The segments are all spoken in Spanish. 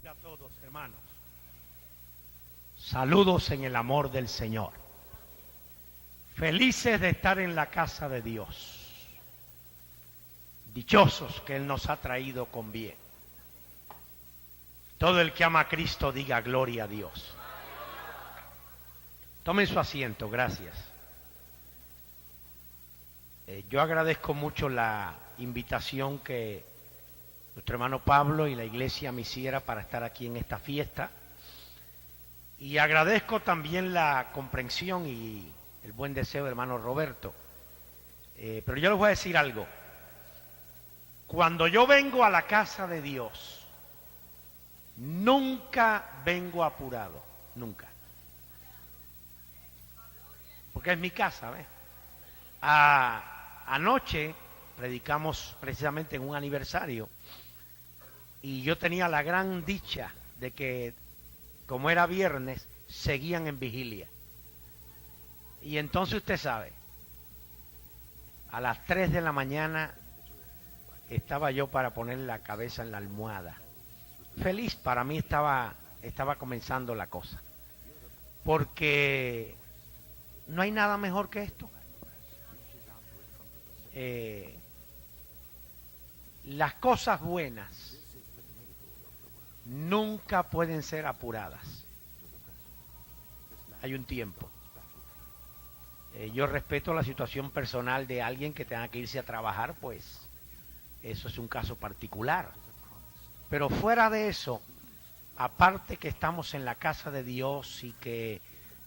bendiga a todos, hermanos. Saludos en el amor del Señor. Felices de estar en la casa de Dios. Dichosos que Él nos ha traído con bien. Todo el que ama a Cristo diga gloria a Dios. Tomen su asiento, gracias. Yo agradezco mucho la invitación que nuestro hermano Pablo y la iglesia me hiciera para estar aquí en esta fiesta. Y agradezco también la comprensión y el buen deseo del hermano Roberto. Pero yo les voy a decir algo. Cuando yo vengo a la casa de Dios, nunca vengo apurado, nunca. Porque es mi casa, ¿ves? Anoche predicamos precisamente en un aniversario y yo tenía la gran dicha de que, como era viernes, seguían en vigilia. Y entonces usted sabe, a las 3 de la mañana estaba yo para poner la cabeza en la almohada. Feliz, para mí estaba comenzando la cosa. Porque no hay nada mejor que esto. Las cosas buenas nunca pueden ser apuradas. Hay un tiempo. Yo respeto la situación personal de alguien que tenga que irse a trabajar, pues eso es un caso particular. Pero fuera de eso, aparte que estamos en la casa de Dios y que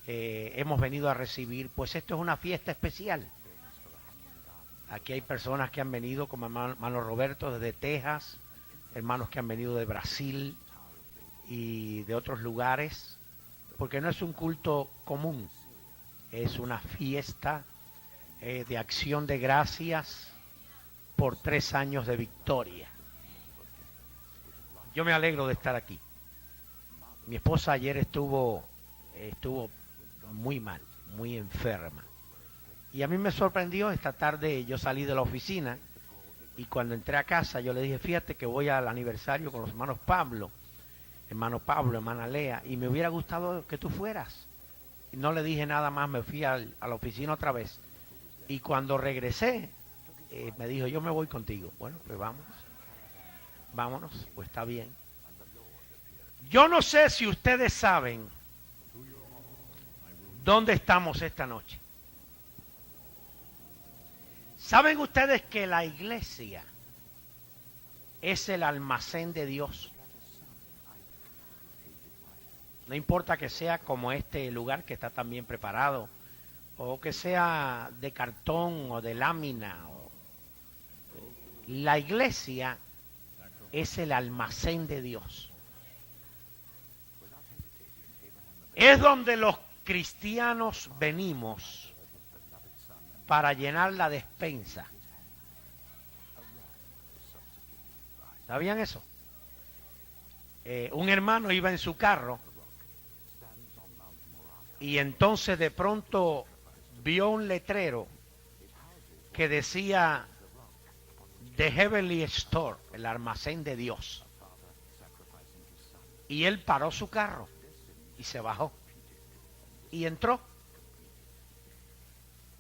hemos venido a recibir, pues esto es una fiesta especial. Aquí hay personas que han venido, como hermano Roberto, desde Texas, hermanos que han venido de Brasil y de otros lugares, porque no es un culto común, es una fiesta de acción de gracias por 3 años de victoria. Yo me alegro de estar aquí. Mi esposa ayer estuvo muy mal, muy enferma. Y a mí me sorprendió, esta tarde yo salí de la oficina y cuando entré a casa yo le dije, fíjate que voy al aniversario con los hermano Pablo, hermana Lea, y me hubiera gustado que tú fueras. Y no le dije nada más, me fui a la oficina otra vez. Y cuando regresé, me dijo, yo me voy contigo. Bueno, pues vámonos, pues está bien. Yo no sé si ustedes saben dónde estamos esta noche. ¿Saben ustedes que la iglesia es el almacén de Dios? No importa que sea como este lugar que está tan bien preparado, o que sea de cartón o de lámina. La iglesia es el almacén de Dios. Es donde los cristianos venimos para llenar la despensa. ¿Sabían eso? Un hermano iba en su carro y entonces de pronto vio un letrero que decía The Heavenly Store, el almacén de Dios. Y él paró su carro y se bajó y entró.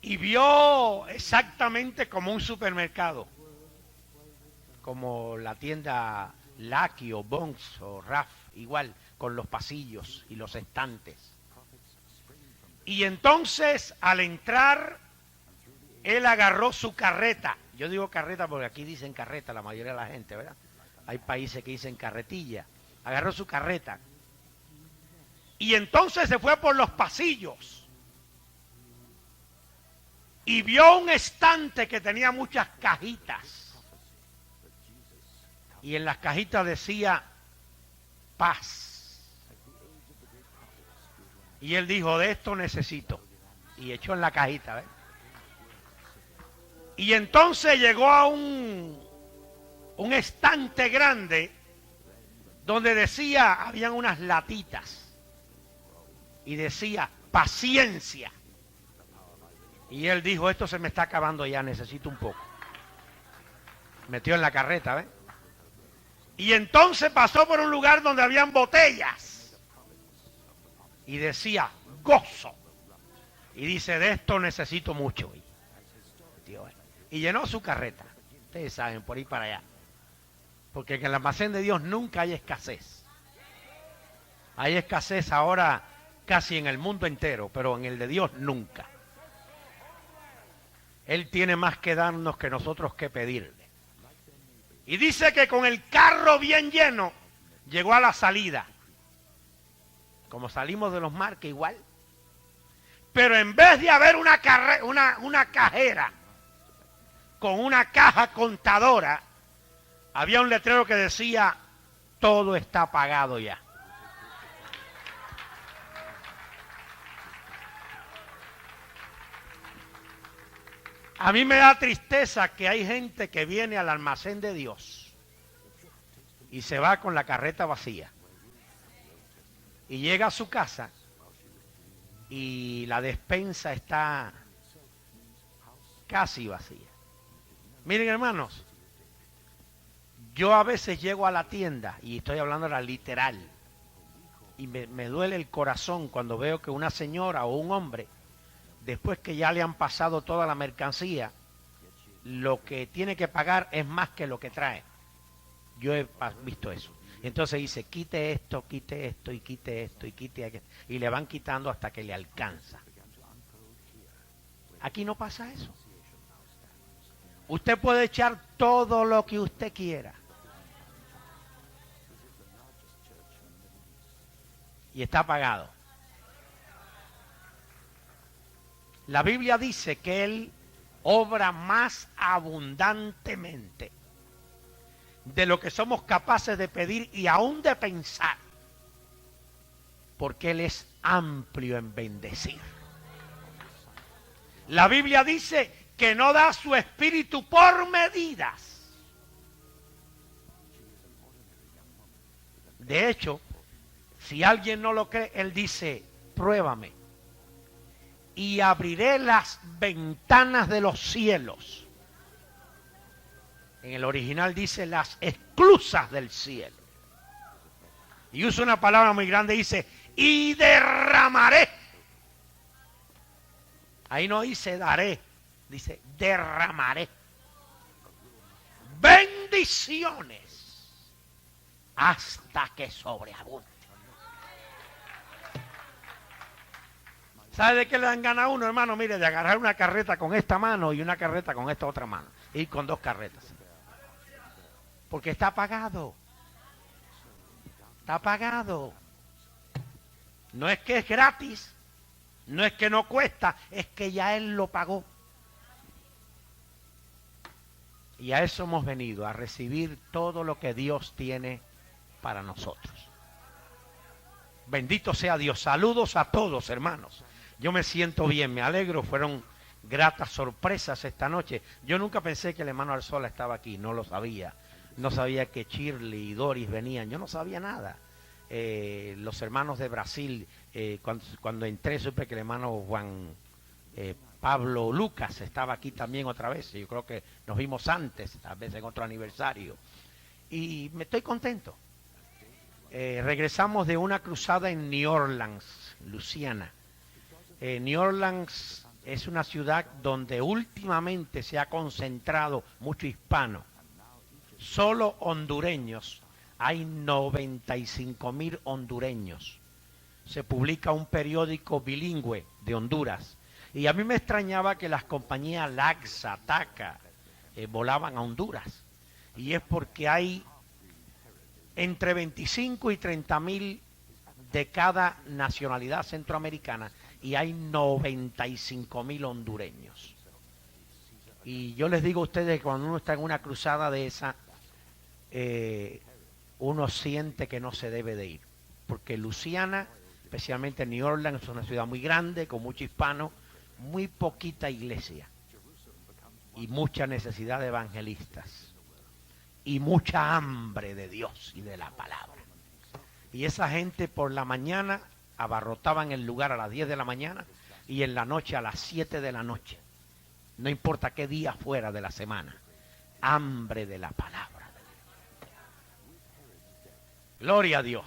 Y vio exactamente como un supermercado, como la tienda Lucky o Bonds o Raf, igual, con los pasillos y los estantes. Y entonces, al entrar, él agarró su carreta. Yo digo carreta porque aquí dicen carreta la mayoría de la gente, ¿verdad? Hay países que dicen carretilla. Agarró su carreta. Y entonces se fue por los pasillos. Y vio un estante que tenía muchas cajitas. Y en las cajitas decía paz. Y él dijo, de esto necesito. Y echó en la cajita, ¿ves? Y entonces llegó a un estante grande donde decía, habían unas latitas. Y decía, paciencia. Y él dijo, esto se me está acabando ya, necesito un poco. Metió en la carreta, ¿ves? Y entonces pasó por un lugar donde habían botellas. Y decía, gozo. Y dice, de esto necesito mucho. Y llenó su carreta. Ustedes saben, por ahí para allá. Porque en el almacén de Dios nunca hay escasez. Hay escasez ahora casi en el mundo entero, pero en el de Dios nunca. Él tiene más que darnos que nosotros que pedirle. Y dice que con el carro bien lleno, llegó a la salida. Como salimos de los marques igual. Pero en vez de haber una cajera con una caja contadora, había un letrero que decía, todo está pagado ya. A mí me da tristeza que hay gente que viene al almacén de Dios y se va con la carreta vacía. Y llega a su casa y la despensa está casi vacía. Miren, hermanos, yo a veces llego a la tienda, y estoy hablando de la literal, y me duele el corazón cuando veo que una señora o un hombre, después que ya le han pasado toda la mercancía, lo que tiene que pagar es más que lo que trae. Yo he visto eso. Entonces dice, quite esto, y quite esto, y quite aquello. Y le van quitando hasta que le alcanza. Aquí no pasa eso. Usted puede echar todo lo que usted quiera. Y está pagado. La Biblia dice que Él obra más abundantemente de lo que somos capaces de pedir y aún de pensar, porque Él es amplio en bendecir. La Biblia dice que no da su espíritu por medidas. De hecho, si alguien no lo cree, Él dice, pruébame y abriré las ventanas de los cielos. En el original dice las esclusas del cielo. Y usa una palabra muy grande, dice, y derramaré. Ahí no dice daré, dice derramaré. Bendiciones hasta que sobreabunde. ¿Sabe de qué le dan ganas a uno, hermano? Mire, de agarrar una carreta con esta mano y una carreta con esta otra mano. Y con dos carretas. Porque está pagado. Está pagado. No es que es gratis. No es que no cuesta. Es que ya Él lo pagó. Y a eso hemos venido, a recibir todo lo que Dios tiene para nosotros. Bendito sea Dios. Saludos a todos, hermanos. Yo me siento bien, me alegro. Fueron gratas sorpresas esta noche. Yo nunca pensé que el hermano Arzola estaba aquí, no lo sabía. No sabía que Shirley y Doris venían, yo no sabía nada. Los hermanos de Brasil, cuando entré supe que el hermano Juan Pablo Lucas estaba aquí también otra vez. Yo creo que nos vimos antes, tal vez en otro aniversario. Y me estoy contento. Regresamos de una cruzada en New Orleans, Luisiana. New Orleans es una ciudad donde últimamente se ha concentrado mucho hispano. Solo hondureños, hay 95,000 hondureños. Se publica un periódico bilingüe de Honduras. Y a mí me extrañaba que las compañías Laxa, Taca, volaban a Honduras. Y es porque hay entre 25 y 30,000 de cada nacionalidad centroamericana y hay 95,000 hondureños. Y yo les digo a ustedes que cuando uno está en una cruzada de esa, uno siente que no se debe de ir. Porque Luisiana, especialmente New Orleans, es una ciudad muy grande, con mucho hispano, muy poquita iglesia y mucha necesidad de evangelistas y mucha hambre de Dios y de la palabra. Y esa gente por la mañana abarrotaban el lugar a las 10 de la mañana y en la noche a las 7 de la noche. No importa qué día fuera de la semana. Hambre de la palabra. Gloria a Dios.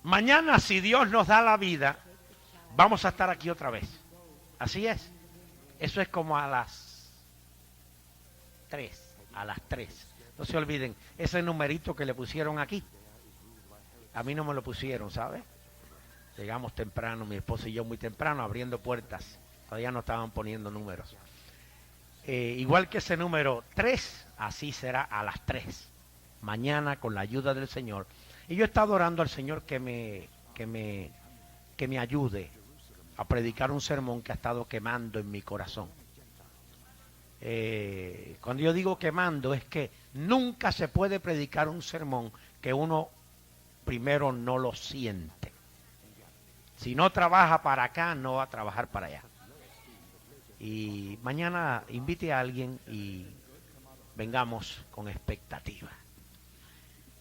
Mañana, si Dios nos da la vida, vamos a estar aquí otra vez. Así es. Eso es como a las 3. A las 3. No se olviden, ese numerito que le pusieron aquí, a mí no me lo pusieron, ¿sabes? Llegamos temprano, mi esposa y yo muy temprano, abriendo puertas. Todavía no estaban poniendo números. Igual que ese número 3, así será a las 3. Mañana, con la ayuda del Señor. Y yo he estado orando al Señor que me ayude a predicar un sermón que ha estado quemando en mi corazón. Cuando yo digo quemando, es que nunca se puede predicar un sermón que uno primero no lo siente. Si no trabaja para acá, no va a trabajar para allá. Y mañana invite a alguien y vengamos con expectativa.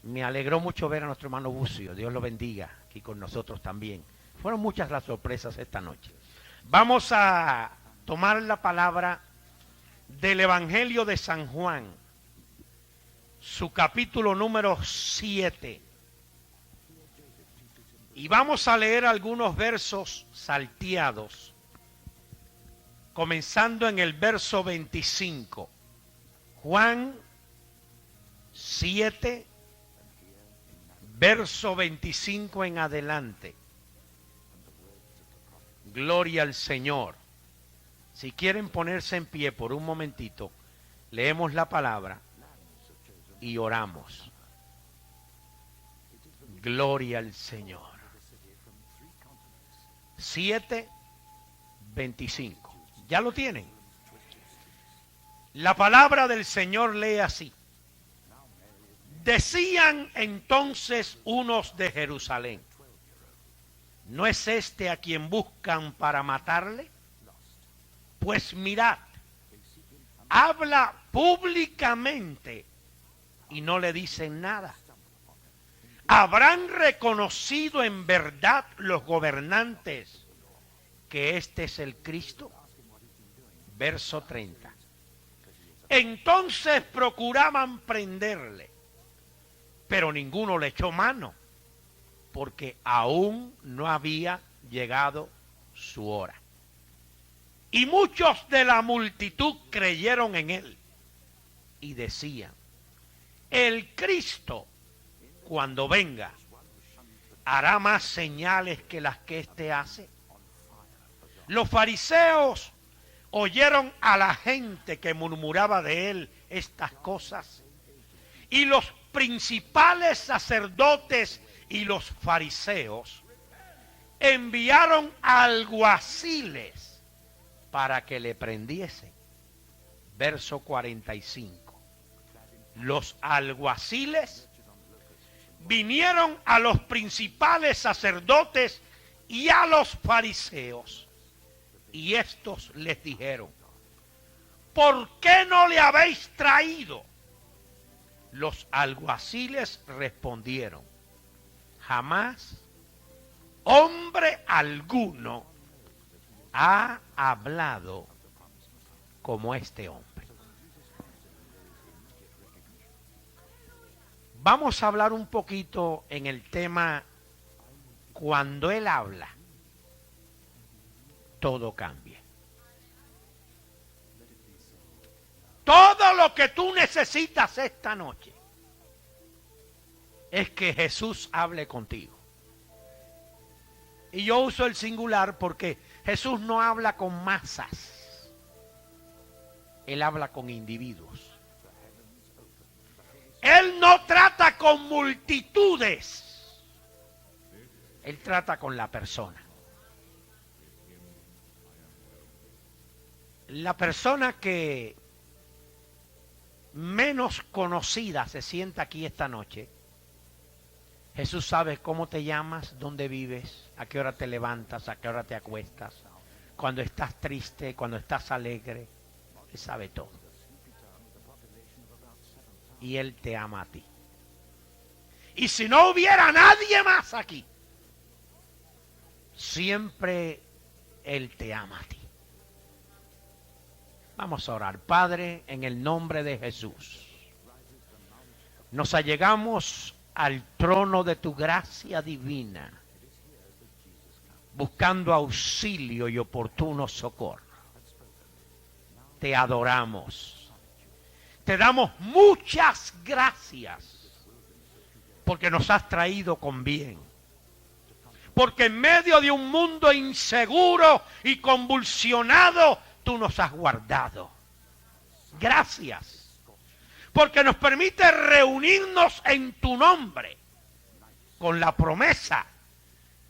Me alegró mucho ver a nuestro hermano Bucio. Dios lo bendiga, aquí con nosotros también. Fueron muchas las sorpresas esta noche. Vamos a tomar la palabra del Evangelio de San Juan, su capítulo número 7. Y vamos a leer algunos versos salteados, comenzando en el verso 25. Juan 7, verso 25 en adelante. Gloria al Señor. Si quieren ponerse en pie por un momentito, leemos la palabra y oramos. Gloria al Señor. 7:25. ¿Ya lo tienen? La palabra del Señor lee así. Decían entonces unos de Jerusalén: ¿no es este a quien buscan para matarle? Pues mirad, habla públicamente y no le dicen nada. ¿Habrán reconocido en verdad los gobernantes que este es el Cristo? Verso 30. Entonces procuraban prenderle, pero ninguno le echó mano, porque aún no había llegado su hora. Y muchos de la multitud creyeron en él y decían: el Cristo, cuando venga, hará más señales que las que éste hace. Los fariseos oyeron a la gente que murmuraba de él estas cosas, y los principales sacerdotes y los fariseos enviaron alguaciles para que le prendiesen. Verso 45. Los alguaciles vinieron a los principales sacerdotes y a los fariseos, y estos les dijeron: ¿por qué no le habéis traído? Los alguaciles respondieron: jamás hombre alguno ha hablado como este hombre. Vamos a hablar un poquito en el tema: cuando él habla, todo cambia. Todo lo que tú necesitas esta noche es que Jesús hable contigo. Y yo uso el singular porque Jesús no habla con masas. Él habla con individuos. Él no trata con multitudes. Él trata con la persona. La persona que menos conocida se sienta aquí esta noche, Jesús sabe cómo te llamas, dónde vives, a qué hora te levantas, a qué hora te acuestas, cuando estás triste, cuando estás alegre. Él sabe todo. Y Él te ama a ti. Y si no hubiera nadie más aquí, siempre Él te ama a ti. Vamos a orar. Padre, en el nombre de Jesús, nos allegamos al trono de tu gracia divina, buscando auxilio y oportuno socorro. Te adoramos. Te damos muchas gracias porque nos has traído con bien. Porque en medio de un mundo inseguro y convulsionado, tú nos has guardado. Gracias. Porque nos permite reunirnos en tu nombre con la promesa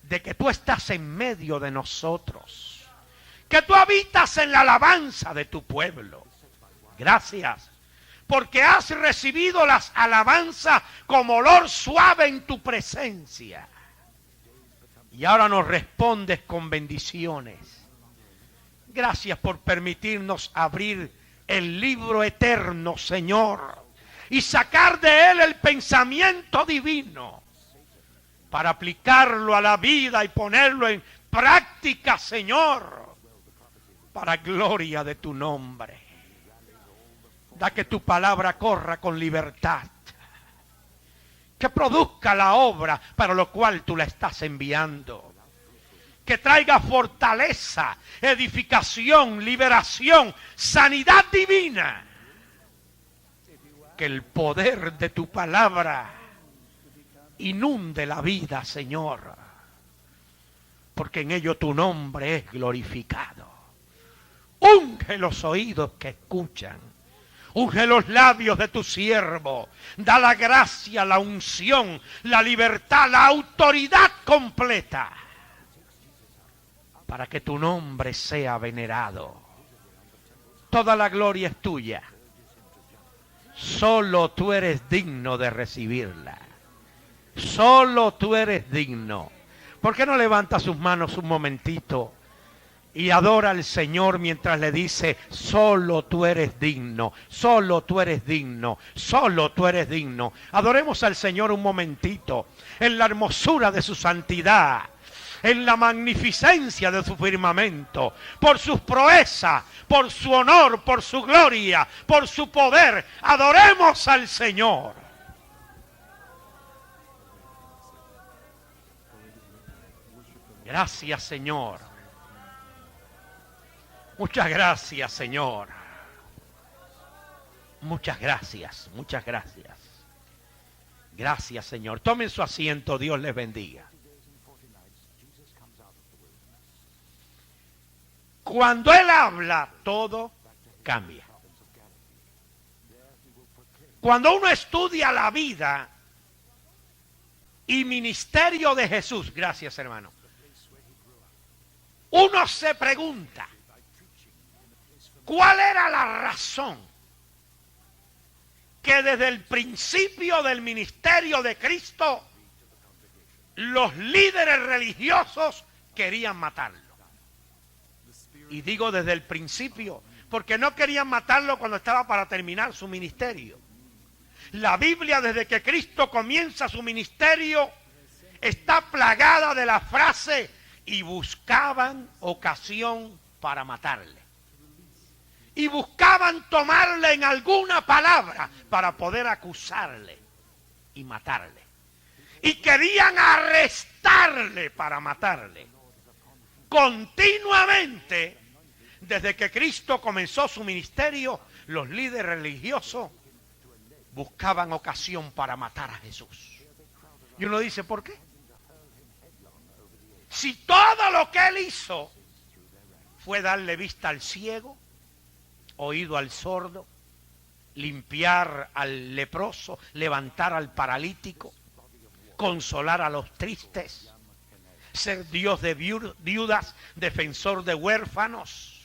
de que tú estás en medio de nosotros, que tú habitas en la alabanza de tu pueblo. Gracias, porque has recibido las alabanzas como olor suave en tu presencia. Y ahora nos respondes con bendiciones. Gracias por permitirnos abrir el libro eterno, Señor, y sacar de él el pensamiento divino para aplicarlo a la vida y ponerlo en práctica, Señor, para gloria de tu nombre. Da que tu palabra corra con libertad, que produzca la obra para lo cual tú la estás enviando, que traiga fortaleza, edificación, liberación, sanidad divina, que el poder de tu palabra inunde la vida, Señor, porque en ello tu nombre es glorificado. Unge los oídos que escuchan, unge los labios de tu siervo, da la gracia, la unción, la libertad, la autoridad completa, para que tu nombre sea venerado. Toda la gloria es tuya, solo tú eres digno de recibirla. Solo tú eres digno. ¿Por qué no levanta sus manos un momentito y adora al Señor mientras le dice, solo tú eres digno, solo tú eres digno, solo tú eres digno? Adoremos al Señor un momentito en la hermosura de su santidad, en la magnificencia de su firmamento, por sus proezas, por su honor, por su gloria, por su poder. Adoremos al Señor. Gracias, Señor. Muchas gracias, Señor. Muchas gracias, muchas gracias. Gracias, Señor. Tomen su asiento, Dios les bendiga. Cuando Él habla, todo cambia. Cuando uno estudia la vida y ministerio de Jesús, gracias, hermano, uno se pregunta, ¿cuál era la razón que desde el principio del ministerio de Cristo los líderes religiosos querían matarlo? Y digo desde el principio, porque no querían matarlo cuando estaba para terminar su ministerio. La Biblia, desde que Cristo comienza su ministerio, está plagada de la frase, y buscaban ocasión para matarle. Y buscaban tomarle en alguna palabra para poder acusarle y matarle. Y querían arrestarle para matarle. Continuamente, desde que Cristo comenzó su ministerio, los líderes religiosos buscaban ocasión para matar a Jesús. Y uno dice, ¿por qué? Si todo lo que Él hizo fue darle vista al ciego, oído al sordo, limpiar al leproso, levantar al paralítico, consolar a los tristes, ser Dios de viudas, defensor de huérfanos,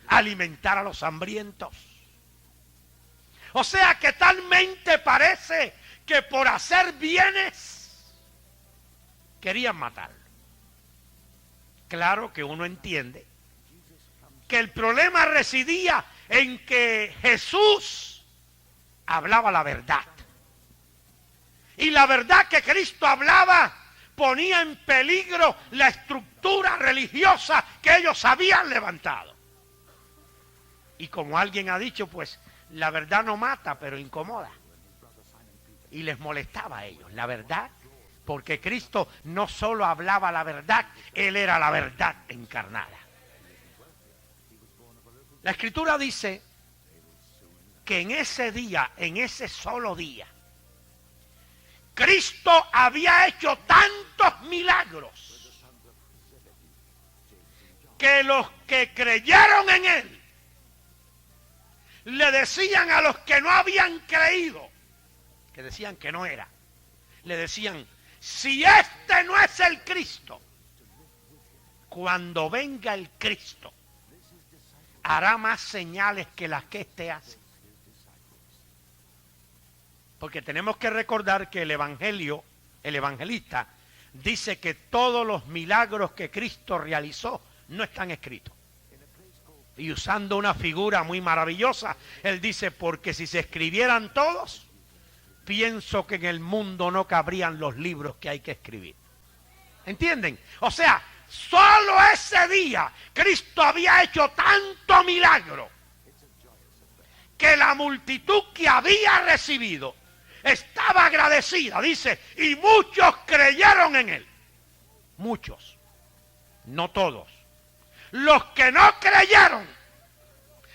alimentar a los hambrientos. O sea que talmente parece que por hacer bienes querían matarlo. Claro que uno entiende que el problema residía en que Jesús hablaba la verdad. Y la verdad que Cristo hablaba ponía en peligro la estructura religiosa que ellos habían levantado. Y como alguien ha dicho, pues la verdad no mata, pero incomoda. Y les molestaba a ellos la verdad, porque Cristo no solo hablaba la verdad, Él era la verdad encarnada. La Escritura dice que en ese día, en ese solo día, Cristo había hecho tantos milagros que los que creyeron en Él le decían a los que no habían creído, que decían que no era, le decían: si este no es el Cristo, cuando venga el Cristo, hará más señales que las que éste hace. Porque tenemos que recordar que el evangelista, dice que todos los milagros que Cristo realizó no están escritos. Y usando una figura muy maravillosa, él dice: porque si se escribieran todos, pienso que en el mundo no cabrían los libros que hay que escribir. ¿Entienden? O sea, solo ese día Cristo había hecho tanto milagro que la multitud que había recibido estaba agradecida, dice, y muchos creyeron en Él. Muchos, no todos. Los que no creyeron,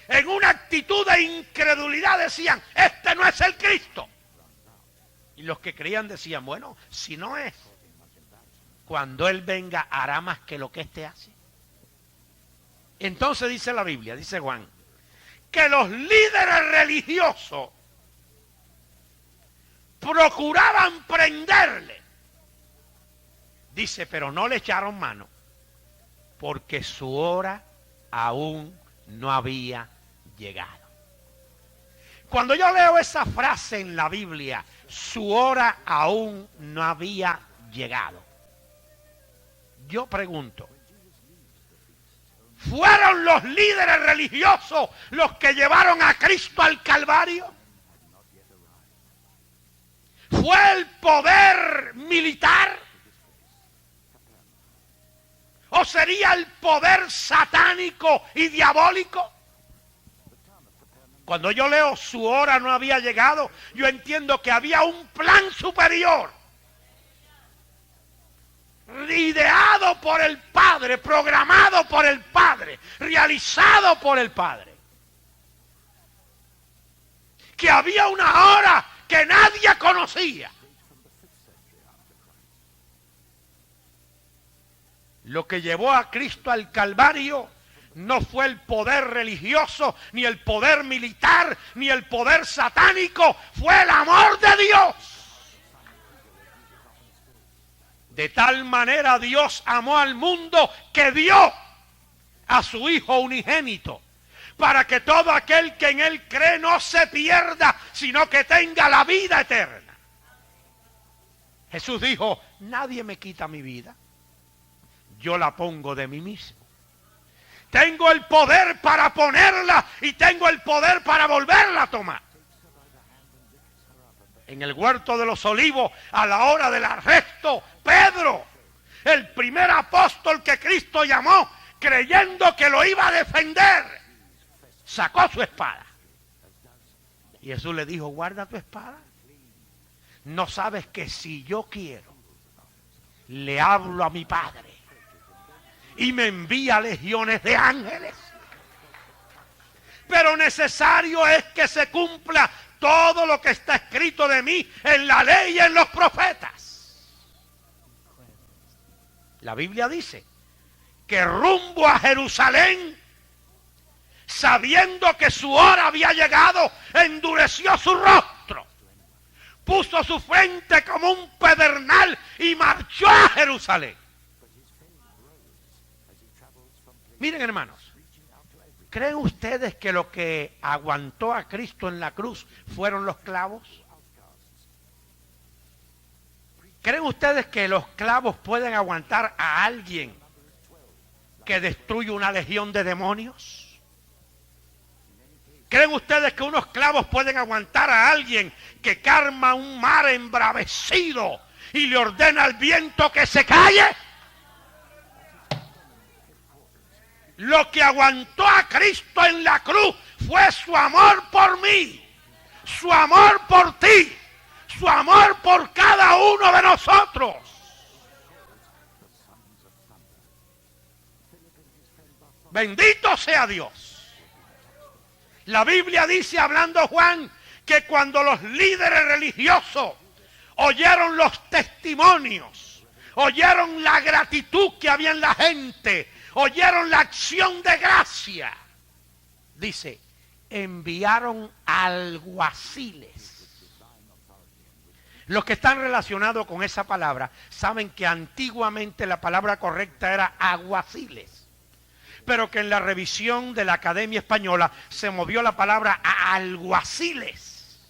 en una actitud de incredulidad, decían: este no es el Cristo. Y los que creían decían: bueno, si no es, cuando Él venga hará más que lo que éste hace. Entonces dice la Biblia, dice Juan, que los líderes religiosos procuraban prenderle. Dice, pero no le echaron mano, porque su hora aún no había llegado. Cuando yo leo esa frase en la Biblia, su hora aún no había llegado, yo pregunto, ¿fueron los líderes religiosos los que llevaron a Cristo al Calvario? ¿Fue el poder militar? ¿O sería el poder satánico y diabólico? Cuando yo leo su hora no había llegado, yo entiendo que había un plan superior, ideado por el Padre, programado por el Padre, realizado por el Padre. Que había una hora que nadie conocía. Lo que llevó a Cristo al Calvario no fue el poder religioso, ni el poder militar, ni el poder satánico, fue el amor de Dios. De tal manera Dios amó al mundo que dio a su Hijo unigénito, para que todo aquel que en Él cree no se pierda, sino que tenga la vida eterna. Jesús dijo: nadie me quita mi vida, yo la pongo de mí mismo. Tengo el poder para ponerla y tengo el poder para volverla a tomar. En el huerto de los olivos, a la hora del arresto, Pedro, el primer apóstol que Cristo llamó, creyendo que lo iba a defender, sacó su espada. Y Jesús le dijo: guarda tu espada. ¿No sabes que si yo quiero, le hablo a mi Padre y me envía legiones de ángeles? Pero necesario es que se cumpla todo lo que está escrito de mí en la ley y en los profetas. La Biblia dice que rumbo a Jerusalén, sabiendo que su hora había llegado, endureció su rostro, puso su frente como un pedernal y marchó a Jerusalén. Miren, hermanos, ¿creen ustedes que lo que aguantó a Cristo en la cruz fueron los clavos? ¿Creen ustedes que los clavos pueden aguantar a alguien que destruye una legión de demonios? ¿Creen ustedes que unos clavos pueden aguantar a alguien que calma un mar embravecido y le ordena al viento que se calle? Lo que aguantó a Cristo en la cruz fue su amor por mí, su amor por ti, su amor por cada uno de nosotros. Bendito sea Dios. La Biblia dice, hablando Juan, que cuando los líderes religiosos oyeron los testimonios, oyeron la gratitud que había en la gente, oyeron la acción de gracia, dice, enviaron alguaciles. Los que están relacionados con esa palabra saben que antiguamente la palabra correcta era alguaciles, pero que en la revisión de la Academia Española se movió la palabra a alguaciles.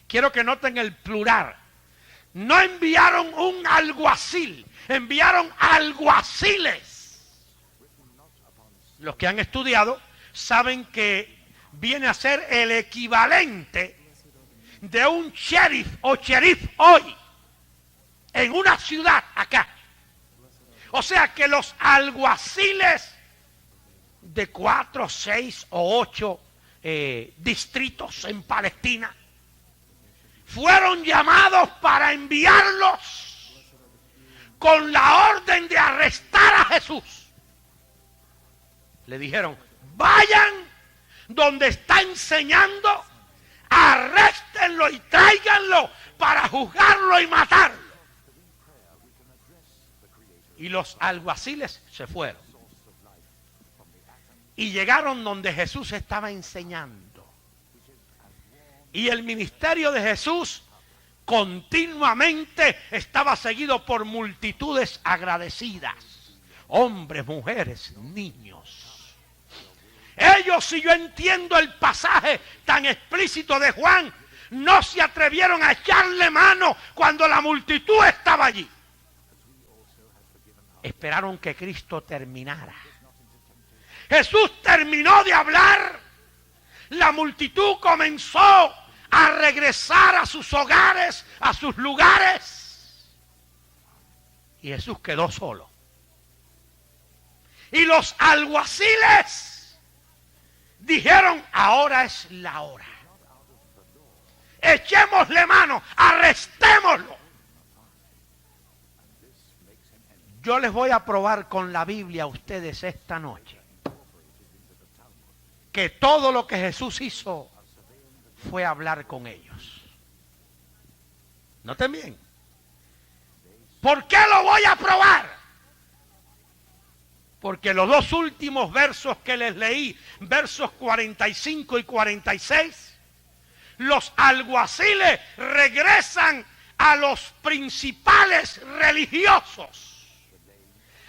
Quiero que noten el plural. No enviaron un alguacil, enviaron alguaciles. Los que han estudiado saben que viene a ser el equivalente de un sheriff o sheriff hoy en una ciudad acá. O sea que los alguaciles de 4, 6 o 8 distritos en Palestina fueron llamados para enviarlos con la orden de arrestar a Jesús. Le dijeron, vayan donde está enseñando, arréstenlo y tráiganlo para juzgarlo y matarlo. Y los alguaciles se fueron. Y llegaron donde Jesús estaba enseñando. Y el ministerio de Jesús continuamente estaba seguido por multitudes agradecidas. Hombres, mujeres, niños. Ellos, si yo entiendo el pasaje tan explícito de Juan, no se atrevieron a echarle mano cuando la multitud estaba allí. Esperaron que Cristo terminara. Jesús terminó de hablar. La multitud comenzó a regresar a sus hogares, a sus lugares. Y Jesús quedó solo. Y los alguaciles dijeron, ahora es la hora. Echémosle mano, arrestémoslo. Yo les voy a probar con la Biblia a ustedes esta noche que todo lo que Jesús hizo fue hablar con ellos. Noten bien. ¿Por qué lo voy a probar? Porque los dos últimos versos que les leí, versos 45 y 46, los alguaciles regresan a los principales religiosos,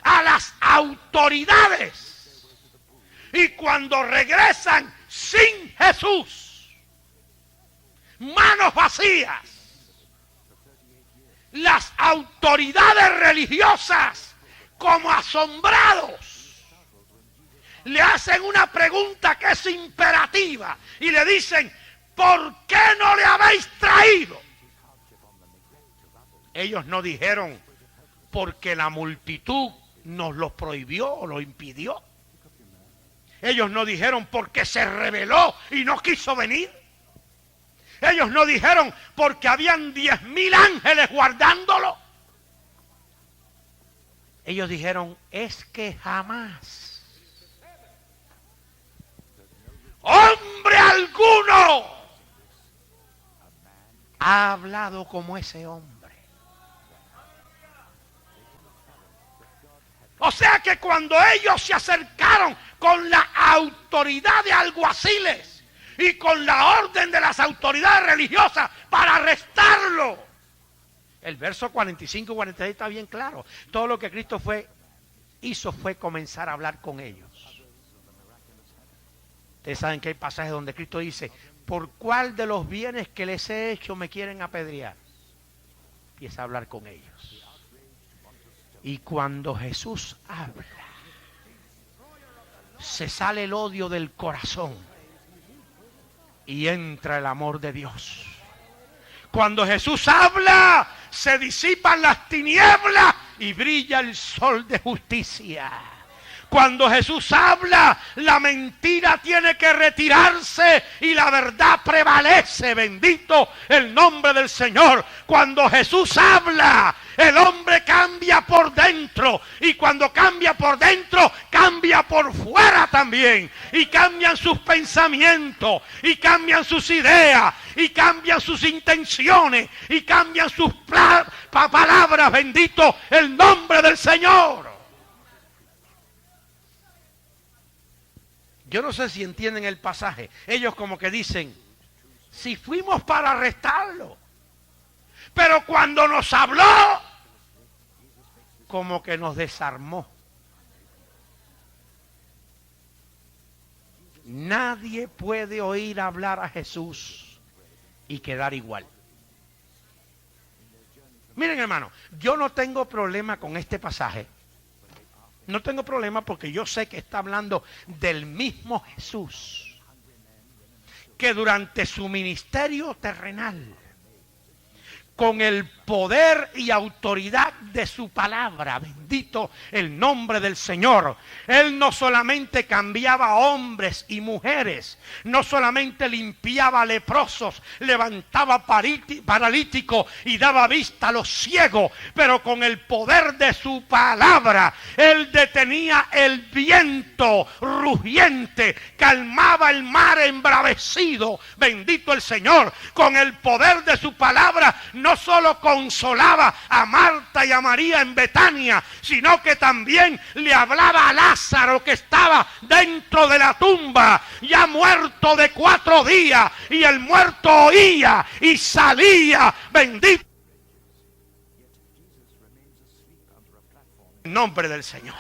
a las autoridades. Y cuando regresan sin Jesús, manos vacías, las autoridades religiosas, como asombrados, le hacen una pregunta que es imperativa y le dicen, ¿por qué no le habéis traído? Ellos no dijeron, porque la multitud nos lo prohibió o lo impidió. Ellos no dijeron porque se rebeló y no quiso venir. Ellos no dijeron porque habían 10,000 ángeles guardándolo. Ellos dijeron, es que jamás hombre alguno ha hablado como ese hombre. O sea que cuando ellos se acercaron con la autoridad de alguaciles y con la orden de las autoridades religiosas para arrestarlo, el verso 45 y 46 está bien claro. Todo lo que Cristo hizo fue comenzar a hablar con ellos. Ustedes saben que hay pasajes donde Cristo dice, ¿por cuál de los bienes que les he hecho me quieren apedrear? Empieza a hablar con ellos. Y cuando Jesús habla, se sale el odio del corazón y entra el amor de Dios. Cuando Jesús habla, se disipan las tinieblas y brilla el sol de justicia. Cuando Jesús habla, la mentira tiene que retirarse y la verdad prevalece. Bendito el nombre del Señor. Cuando Jesús habla, el hombre cambia por dentro. Y cuando cambia por dentro, cambia por fuera también. Y cambian sus pensamientos, y cambian sus ideas, y cambian sus intenciones, y cambian sus palabras. Bendito el nombre del Señor. Yo no sé si entienden el pasaje. Ellos como que dicen, si fuimos para arrestarlo, pero cuando nos habló, como que nos desarmó. Nadie puede oír hablar a Jesús y quedar igual. Miren, hermano, yo no tengo problema con este pasaje. No tengo problema porque yo sé que está hablando del mismo Jesús que durante su ministerio terrenal, con el poder y autoridad de su palabra, bendito el nombre del Señor, Él no solamente cambiaba hombres y mujeres, no solamente limpiaba leprosos, levantaba paralíticos y daba vista a los ciegos, pero con el poder de su palabra, Él detenía el viento rugiente, calmaba el mar embravecido, bendito el Señor, con el poder de su palabra, no solo consolaba a Marta y a María en Betania, sino que también le hablaba a Lázaro que estaba dentro de la tumba, ya muerto de 4 días, y el muerto oía y salía, bendito el nombre del Señor.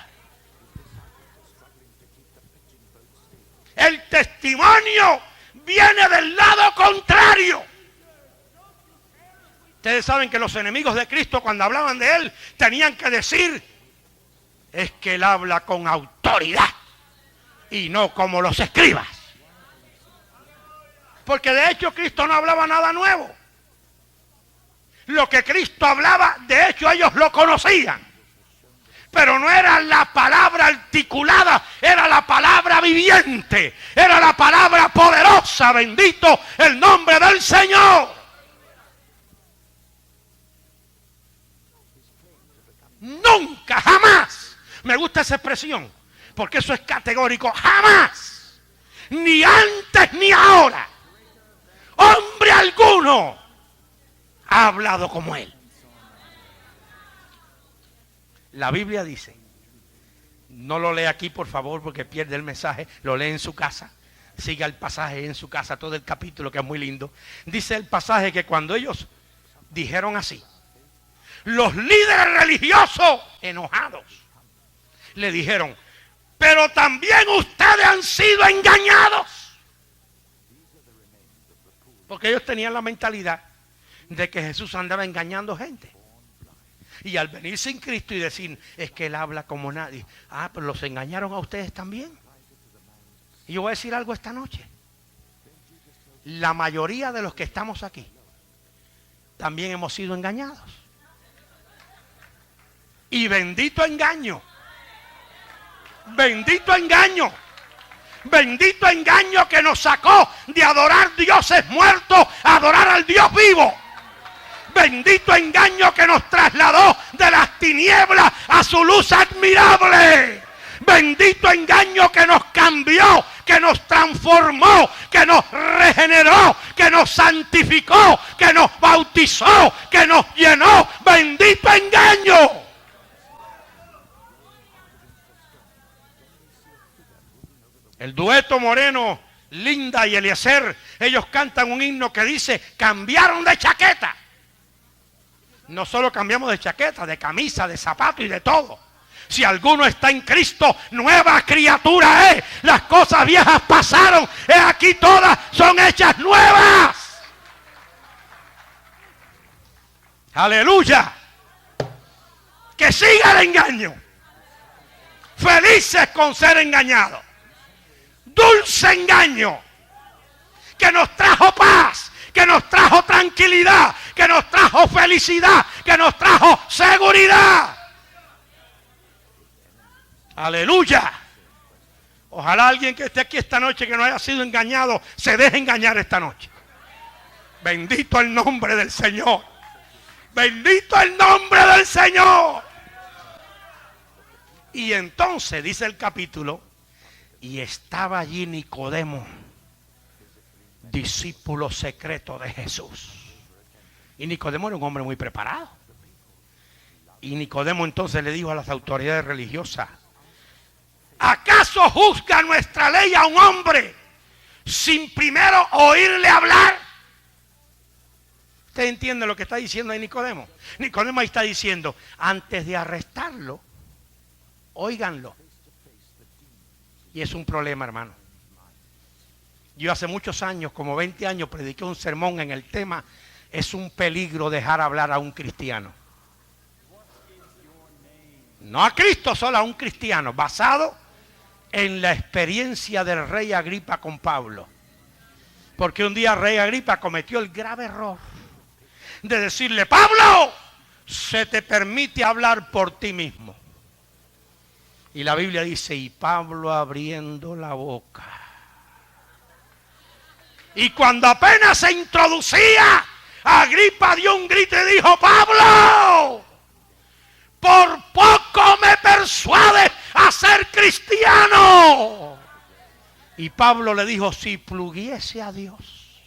El testimonio viene del lado contrario. Ustedes saben que los enemigos de Cristo, cuando hablaban de Él, tenían que decir, es que Él habla con autoridad y no como los escribas. Porque de hecho Cristo no hablaba nada nuevo. Lo que Cristo hablaba, de hecho ellos lo conocían. Pero no era la palabra articulada, era la palabra viviente, era la palabra poderosa, bendito el nombre del Señor. Nunca, jamás, me gusta esa expresión, porque eso es categórico, jamás, ni antes ni ahora, hombre alguno ha hablado como Él. La Biblia dice, no lo lea aquí por favor porque pierde el mensaje, lo lee en su casa, siga el pasaje en su casa, todo el capítulo que es muy lindo. Dice el pasaje que cuando ellos dijeron así, los líderes religiosos enojados le dijeron, pero también ustedes han sido engañados. Porque ellos tenían la mentalidad de que Jesús andaba engañando gente. Y al venir sin Cristo y decir, es que Él habla como nadie. Ah, pero los engañaron a ustedes también. Y yo voy a decir algo esta noche. La mayoría de los que estamos aquí también hemos sido engañados. Y bendito engaño. Bendito engaño. Bendito engaño que nos sacó de adorar dioses muertos a adorar al Dios vivo. Bendito engaño que nos trasladó de las tinieblas a su luz admirable. Bendito engaño que nos cambió, que nos transformó, que nos regeneró, que nos santificó, que nos bautizó, que nos llenó. Bendito engaño. El dueto Moreno, Linda y Eliezer, ellos cantan un himno que dice, cambiaron de chaqueta. No solo cambiamos de chaqueta, de camisa, de zapato y de todo. Si alguno está en Cristo, nueva criatura es. Las cosas viejas pasaron, aquí todas son hechas nuevas. Aleluya. Que siga el engaño. Felices con ser engañados. Dulce engaño que nos trajo paz, que nos trajo tranquilidad, que nos trajo felicidad, que nos trajo seguridad. Aleluya. Ojalá alguien que esté aquí esta noche que no haya sido engañado se deje engañar esta noche. Bendito el nombre del Señor. Bendito el nombre del Señor. Y entonces dice el capítulo, y estaba allí Nicodemo, discípulo secreto de Jesús. Y Nicodemo era un hombre muy preparado. Y Nicodemo entonces le dijo a las autoridades religiosas: ¿acaso juzga nuestra ley a un hombre sin primero oírle hablar? ¿Usted entiende lo que está diciendo ahí Nicodemo? Nicodemo ahí está diciendo, antes de arrestarlo, óiganlo. Y es un problema, hermano. Yo hace muchos años, como 20 años, prediqué un sermón en el tema: es un peligro dejar hablar a un cristiano. No a Cristo, solo a un cristiano, basado en la experiencia del rey Agripa con Pablo. Porque un día el rey Agripa cometió el grave error de decirle: Pablo, se te permite hablar por ti mismo. Y la Biblia dice: y Pablo abriendo la boca. Y cuando apenas se introducía, Agripa dio un grito y dijo: Pablo, por poco me persuades a ser cristiano. Y Pablo le dijo: si pluguiese a Dios,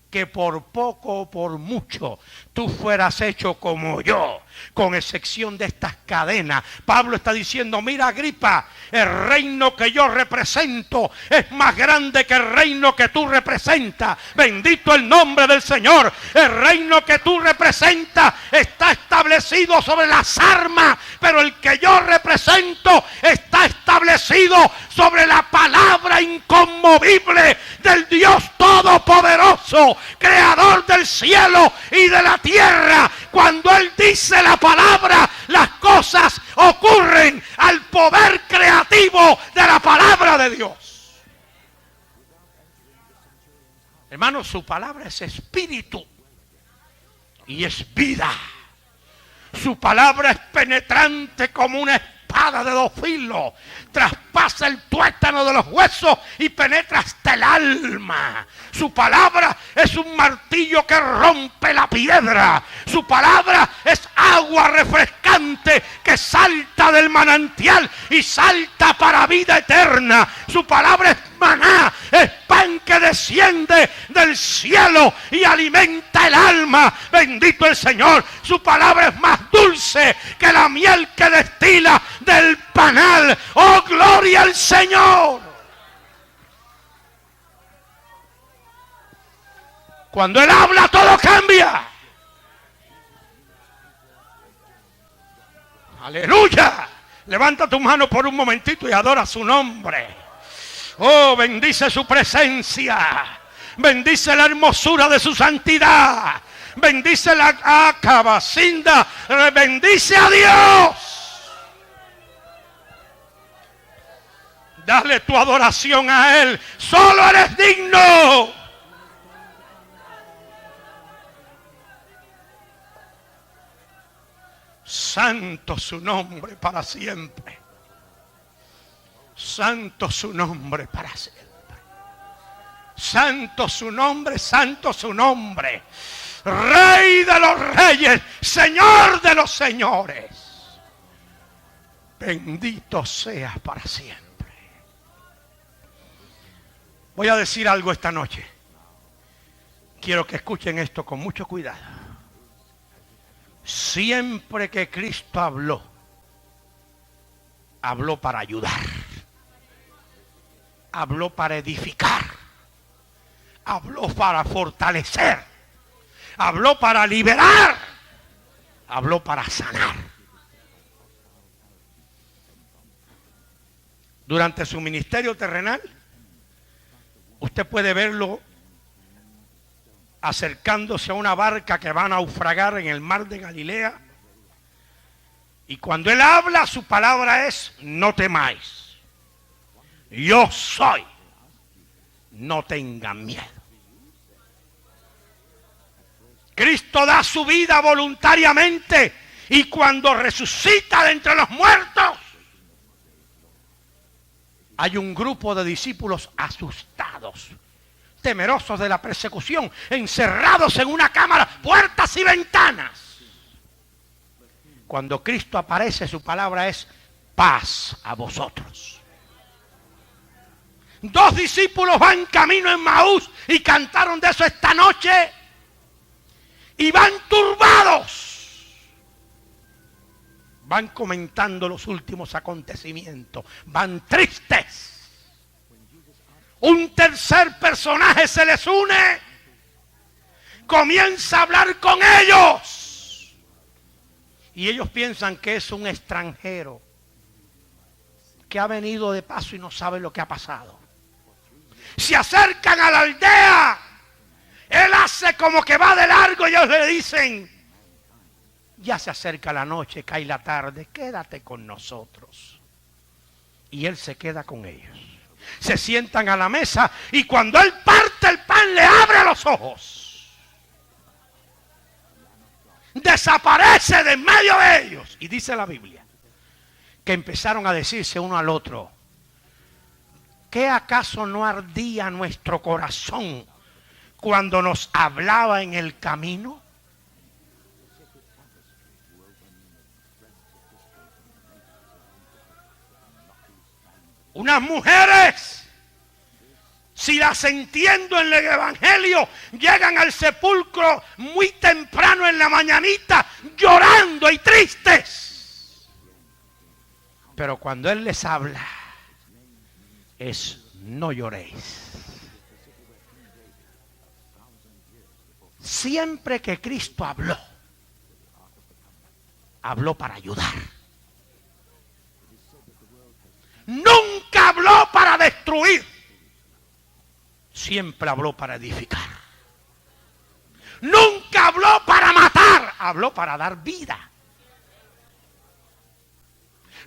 que por poco o por mucho tú fueras hecho como yo, con excepción de estas cadenas. Pablo está diciendo: mira, Agripa, el reino que yo represento es más grande que el reino que tú representas. Bendito el nombre del Señor. El reino que tú representas está establecido sobre las armas, pero el que yo represento está establecido sobre la palabra inconmovible del Dios Todopoderoso, creador del cielo y de la tierra. Cuando Él dice la palabra, las cosas ocurren al poder creativo de la palabra de Dios. Hermano, su palabra es espíritu y es vida. Su palabra es penetrante como una espada de dos filos. Traspasa el tuétano de los huesos y penetra hasta el alma. Su palabra es un martillo que rompe la piedra. Su palabra es agua refrescante que salta del manantial y salta para vida eterna. Su palabra es maná, es pan que desciende del cielo y alimenta el alma. Bendito el Señor. Su palabra es más dulce que la miel que destila del panal. ¡Oh, gloria al Señor! Cuando Él habla, todo cambia. ¡Aleluya! Levanta tu mano por un momentito y adora su nombre. Oh, bendice su presencia. Bendice la hermosura de su santidad. Bendice la acabacinda. Bendice a Dios. Dale tu adoración a Él. Solo eres digno. Santo su nombre para siempre. Santo su nombre para siempre. Santo su nombre, santo su nombre. Rey de los reyes, Señor de los señores. Bendito seas para siempre. Voy a decir algo esta noche. Quiero que escuchen esto con mucho cuidado. Siempre que Cristo habló, habló para ayudar, habló para edificar, habló para fortalecer, habló para liberar, habló para sanar. Durante su ministerio terrenal, usted puede verlo acercándose a una barca que va a naufragar en el mar de Galilea. Y cuando Él habla, su palabra es: no temáis, yo soy, no tengan miedo. Cristo da su vida voluntariamente, y cuando resucita de entre los muertos, Hay un grupo de discípulos asustados, temerosos de la persecución, encerrados en una cámara, puertas y ventanas. Cuando Cristo aparece, su palabra es paz a vosotros. 2 discípulos van camino en Maús y cantaron de eso esta noche. Y van turbados. Van comentando los últimos acontecimientos. Van tristes. Un tercer personaje se les une. Comienza a hablar con ellos. Y ellos piensan que es un extranjero que ha venido de paso y no sabe lo que ha pasado. Se acercan a la aldea. Él hace como que va de largo y ellos le dicen: ya se acerca la noche, cae la tarde, quédate con nosotros. Y él se queda con ellos. Se sientan a la mesa y cuando él parte el pan le abre los ojos. Desaparece de en medio de ellos. Y dice la Biblia que empezaron a decirse uno al otro: ¿qué acaso no ardía nuestro corazón cuando nos hablaba en el camino? Unas mujeres, si las entiendo en el Evangelio, llegan al sepulcro muy temprano en la mañanita, llorando y tristes. Pero cuando Él les habla, es: no lloréis. Siempre que Cristo habló, habló para ayudar. Nunca habló para destruir. Siempre habló para edificar. Nunca habló para matar. Habló para dar vida.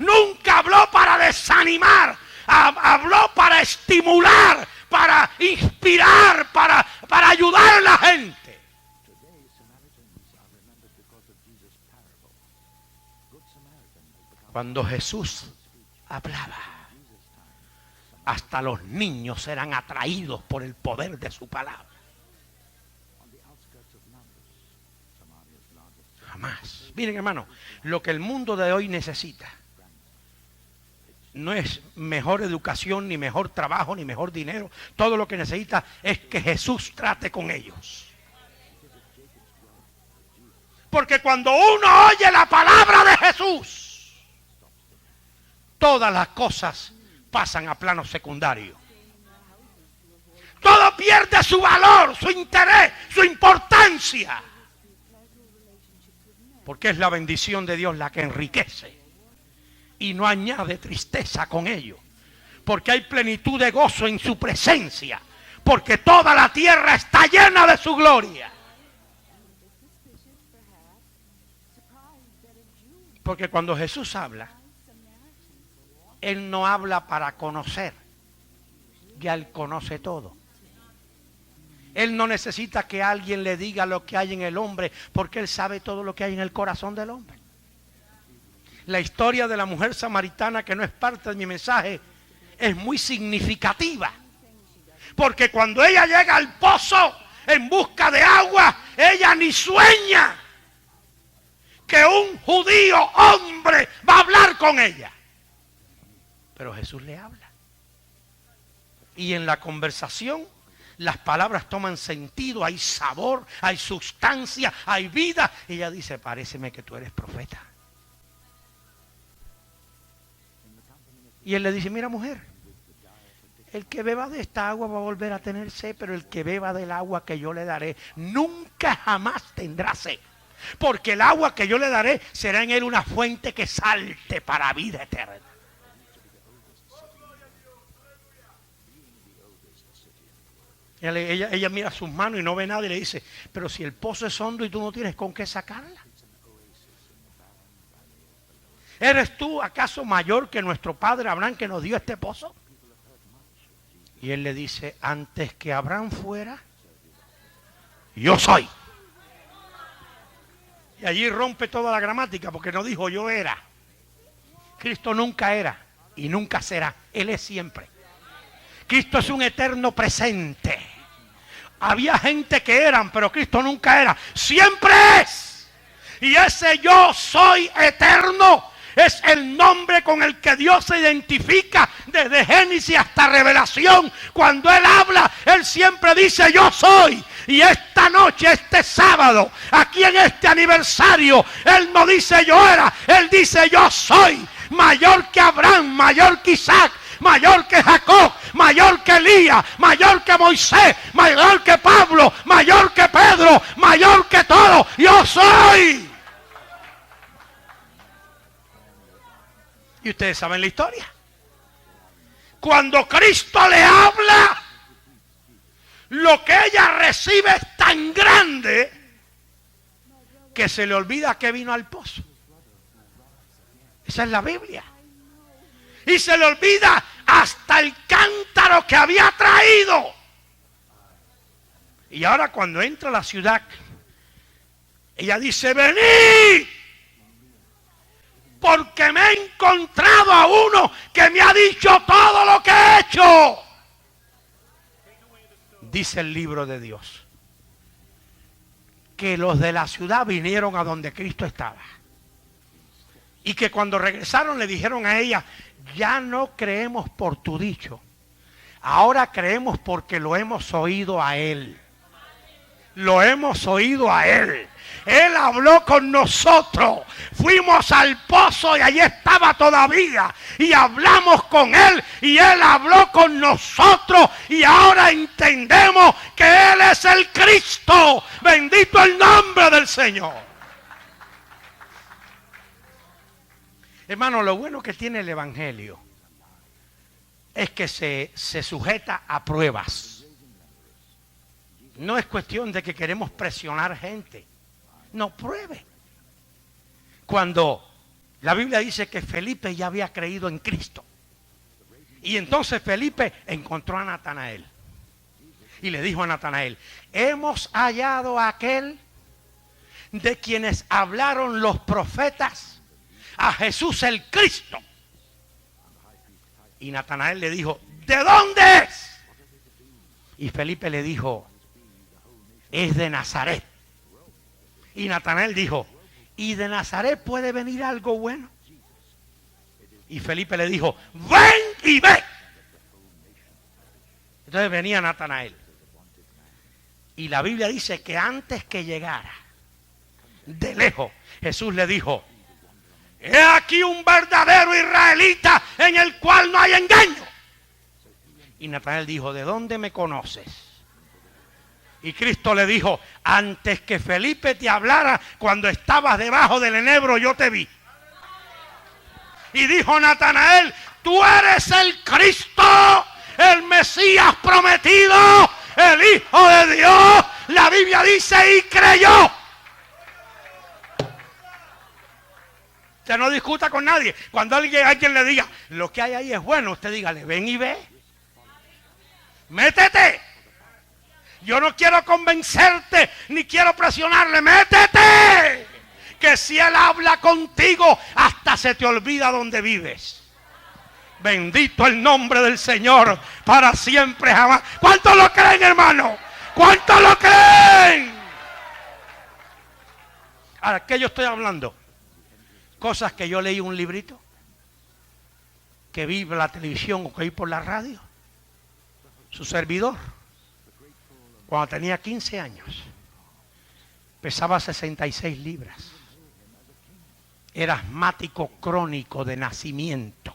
Nunca habló para desanimar. Habló para estimular, para inspirar, para ayudar a la gente. Cuando Jesús hablaba, hasta los niños eran atraídos por el poder de su palabra. Jamás. Miren, hermano, lo que el mundo de hoy necesita no es mejor educación, ni mejor trabajo, ni mejor dinero. Todo lo que necesita es que Jesús trate con ellos. Porque cuando uno oye la palabra de Jesús, todas las cosas pasan a plano secundario. Todo pierde su valor, su interés, su importancia. Porque es la bendición de Dios la que enriquece. Y no añade tristeza con ello. Porque hay plenitud de gozo en su presencia. Porque toda la tierra está llena de su gloria. Porque cuando Jesús habla, Él no habla para conocer. Ya Él conoce todo. Él no necesita que alguien le diga lo que hay en el hombre, porque Él sabe todo lo que hay en el corazón del hombre. La historia de la mujer samaritana, que no es parte de mi mensaje, es muy significativa. Porque cuando ella llega al pozo en busca de agua, ella ni sueña que un judío hombre va a hablar con ella. Pero Jesús le habla. Y en la conversación las palabras toman sentido, hay sabor, hay sustancia, hay vida. Y ella dice: paréceme que tú eres profeta. Y él le dice: mira, mujer, el que beba de esta agua va a volver a tener sed, pero el que beba del agua que yo le daré nunca jamás tendrá sed. Porque el agua que yo le daré será en él una fuente que salte para vida eterna. Ella mira sus manos y no ve nada y le dice: pero si el pozo es hondo y tú no tienes con qué sacarla. ¿Eres tú acaso mayor que nuestro padre Abraham, que nos dio este pozo? Y él le dice: antes que Abraham fuera, yo soy. Y allí rompe toda la gramática, porque no dijo yo era. Cristo nunca era. y nunca será. Él es siempre. Cristo es un eterno presente. Había gente que eran, pero Cristo nunca era. Siempre es. Y ese yo soy eterno es el nombre con el que Dios se identifica desde Génesis hasta Revelación. Cuando Él habla, Él siempre dice yo soy. Y esta noche, este sábado, aquí en este aniversario, Él no dice yo era, Él dice yo soy. Mayor que Abraham, mayor que Isaac, mayor que Jacob, mayor que Elías, mayor que Moisés, mayor que Pablo, mayor que Pedro, mayor que todo. Yo soy. Y ustedes saben la historia. Cuando Cristo le habla, lo que ella recibe es tan grande que se le olvida que vino al pozo. Esa es la Biblia. Y se le olvida hasta el cántaro que había traído. Y ahora cuando entra a la ciudad, ella dice, venid, porque me he encontrado a uno que me ha dicho todo lo que he hecho. Dice el libro de Dios que los de la ciudad vinieron a donde Cristo estaba. Y que cuando regresaron le dijeron a ella, ya no creemos por tu dicho, ahora creemos porque lo hemos oído a Él. Lo hemos oído a Él. Él habló con nosotros. Fuimos al pozo y allí estaba todavía. Y hablamos con Él y Él habló con nosotros. Y ahora entendemos que Él es el Cristo. Bendito el nombre del Señor. Hermano, lo bueno que tiene el Evangelio es que se sujeta a pruebas. No es cuestión de que queremos presionar gente. No, pruebe. Cuando la Biblia dice que Felipe ya había creído en Cristo. Y entonces Felipe encontró a Natanael. Y le dijo a Natanael, hemos hallado a aquel de quienes hablaron los profetas, a Jesús el Cristo. Y Natanael le dijo, ¿de dónde es? Y Felipe le dijo, es de Nazaret. Y Natanael dijo, ¿y de Nazaret puede venir algo bueno? Y Felipe le dijo, ven y ve. Entonces venía Natanael. Y la Biblia dice que antes que llegara, de lejos, Jesús le dijo, he aquí un verdadero israelita en el cual no hay engaño. Y Natanael dijo, ¿de dónde me conoces? Y Cristo le dijo, antes que Felipe te hablara, cuando estabas debajo del enebro, yo te vi. Y dijo Natanael, tú eres el Cristo, el Mesías prometido, el Hijo de Dios. La Biblia dice, y creyó. Usted no discuta con nadie. Cuando alguien le diga, lo que hay ahí es bueno, usted dígale, ven y ve. Métete. Yo no quiero convencerte, ni quiero presionarle. ¡Métete! Que si Él habla contigo, hasta se te olvida dónde vives. Bendito el nombre del Señor, para siempre jamás. ¿Cuántos lo creen, hermano? ¿Cuántos lo creen? Ahora, ¿qué yo estoy hablando? Cosas que yo leí en un librito, que vi por la televisión o que vi por la radio. Su servidor, cuando tenía 15 años, pesaba 66 libras. Era asmático crónico de nacimiento.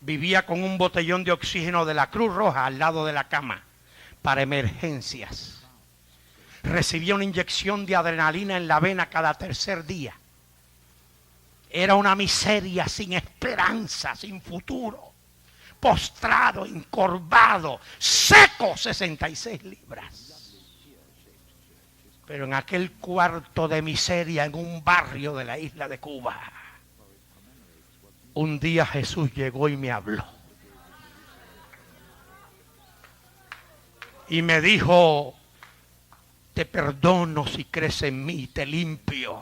Vivía con un botellón de oxígeno de la Cruz Roja al lado de la cama para emergencias. Recibía una inyección de adrenalina en la vena cada tercer día. Era una miseria sin esperanza, sin futuro. Postrado, encorvado, seco, 66 libras. Pero en aquel cuarto de miseria, en un barrio de la isla de Cuba, un día Jesús llegó y me habló. Y me dijo, te perdono si crees en mí, te limpio.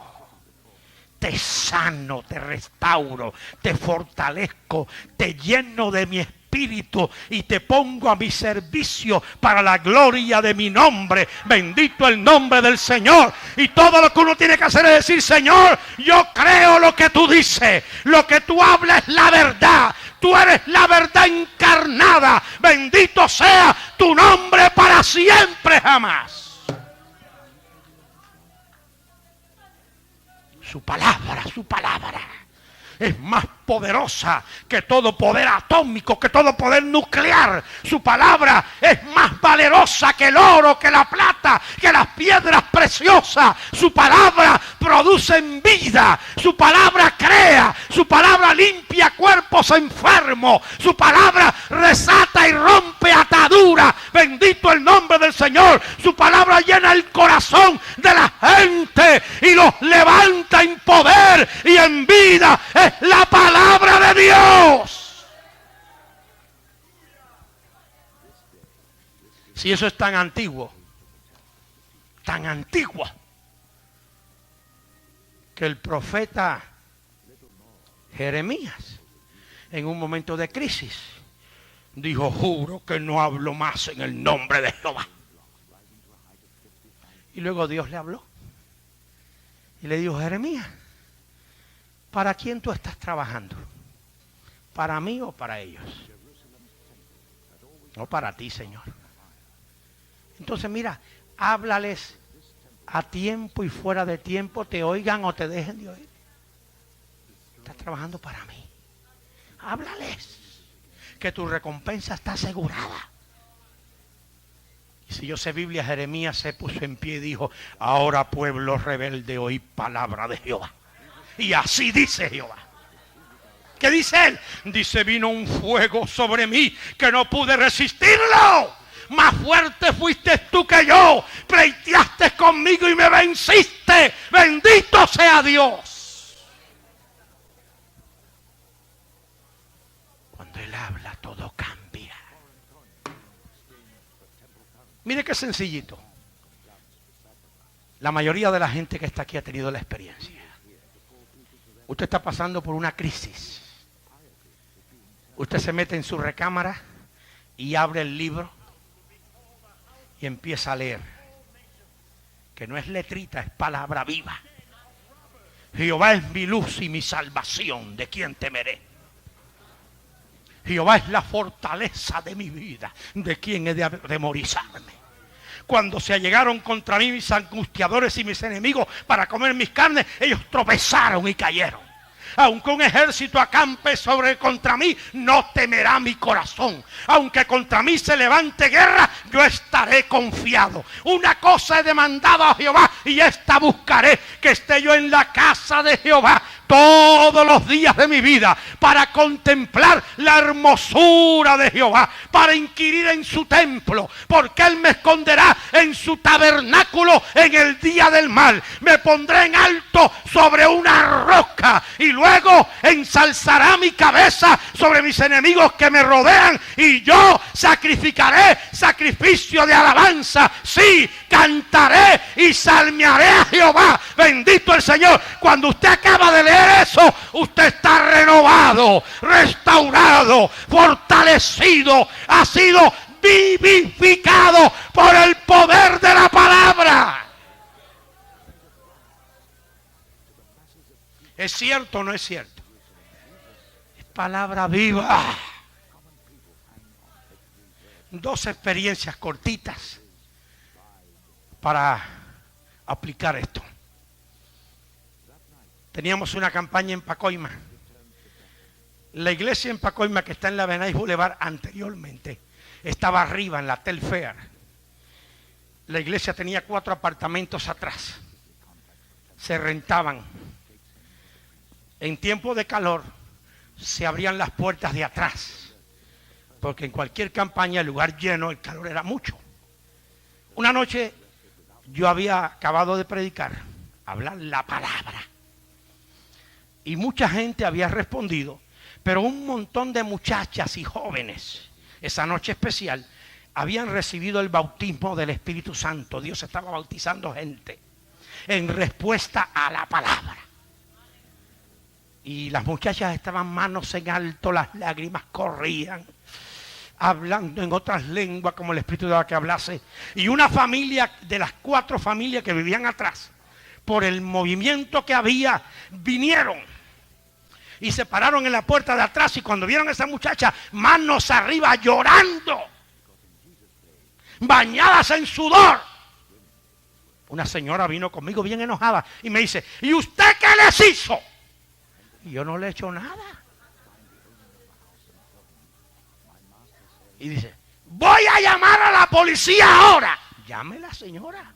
te sano, te restauro, te fortalezco, te lleno de mi espíritu y te pongo a mi servicio para la gloria de mi nombre. Bendito el nombre del Señor. Y todo lo que uno tiene que hacer es decir: Señor, yo creo lo que tú dices, lo que tú hablas es la verdad. Tú eres la verdad encarnada. Bendito sea tu nombre para siempre, jamás. Su palabra es más poderosa que todo poder atómico, que todo poder nuclear. Su palabra es más valerosa que el oro, que la plata, que las piedras preciosas. Su palabra produce vida. Su palabra crea. Su palabra limpia cuerpos enfermos. Su palabra resata y rompe ataduras. Bendito el nombre del Señor. Su palabra llena el corazón de la gente y los levanta en poder y en vida. Es la palabra de Dios. Si eso es tan antiguo, que el profeta Jeremías, en un momento de crisis, dijo: juro que no hablo más en el nombre de Jehová. Y luego Dios le habló y le dijo: Jeremías, ¿para quién tú estás trabajando? ¿Para mí o para ellos? No, para ti, Señor. Entonces mira, háblales a tiempo y fuera de tiempo, te oigan o te dejen de oír. Estás trabajando para mí. Háblales, que tu recompensa está asegurada. Y si yo sé Biblia, Jeremías se puso en pie y dijo: ahora, pueblo rebelde, oí palabra de Jehová. Y así dice Jehová. ¿Qué dice él? Dice: vino un fuego sobre mí que no pude resistirlo. Más fuerte fuiste tú que yo. Pleiteaste conmigo y me venciste. Bendito sea Dios. Cuando él habla, todo cambia. Mire qué sencillito. La mayoría de la gente que está aquí ha tenido la experiencia. Usted está pasando por una crisis. Usted se mete en su recámara y abre el libro y empieza a leer. Que no es letrita, es palabra viva. Jehová es mi luz y mi salvación, ¿de quién temeré? Jehová es la fortaleza de mi vida, ¿de quién he de atemorizarme? Cuando se allegaron contra mí mis angustiadores y mis enemigos para comer mis carnes, ellos tropezaron y cayeron. Aunque un ejército acampe contra mí, no temerá mi corazón. Aunque contra mí se levante guerra, yo estaré confiado. Una cosa he demandado a Jehová y esta buscaré: que esté yo en la casa de Jehová todos los días de mi vida, para contemplar la hermosura de Jehová, para inquirir en su templo, porque él me esconderá en su tabernáculo en el día del mal. Me pondré en alto sobre una roca y luego ensalzará mi cabeza sobre mis enemigos que me rodean, y yo sacrificaré sacrificio de alabanza. Sí, cantaré y salmearé a Jehová. Bendito el Señor. Cuando usted acaba de leer eso, usted está renovado, restaurado, fortalecido, ha sido vivificado por el poder de la palabra. ¿Es cierto o no es cierto? Es palabra viva. 2 experiencias cortitas para aplicar esto. Teníamos una campaña en Pacoima. La iglesia en Pacoima, que está en la Benay Boulevard, anteriormente estaba arriba en la Telfair. La iglesia tenía 4 apartamentos atrás. Se rentaban. En tiempo de calor se abrían las puertas de atrás, porque en cualquier campaña, el lugar lleno, el calor era mucho. Una noche yo había acabado de predicar, hablar la palabra, y mucha gente había respondido, pero un montón de muchachas y jóvenes, esa noche especial, habían recibido el bautismo del Espíritu Santo. Dios estaba bautizando gente en respuesta a la palabra. Y las muchachas estaban manos en alto, las lágrimas corrían, hablando en otras lenguas como el Espíritu daba que hablase. Y una familia de las 4 familias que vivían atrás, por el movimiento que había, vinieron y se pararon en la puerta de atrás. Y cuando vieron a esa muchacha, manos arriba, llorando, bañadas en sudor, una señora vino conmigo bien enojada y me dice: ¿y usted qué les hizo? Y yo no le he hecho nada. Y dice: voy a llamar a la policía ahora. Llámela, señora.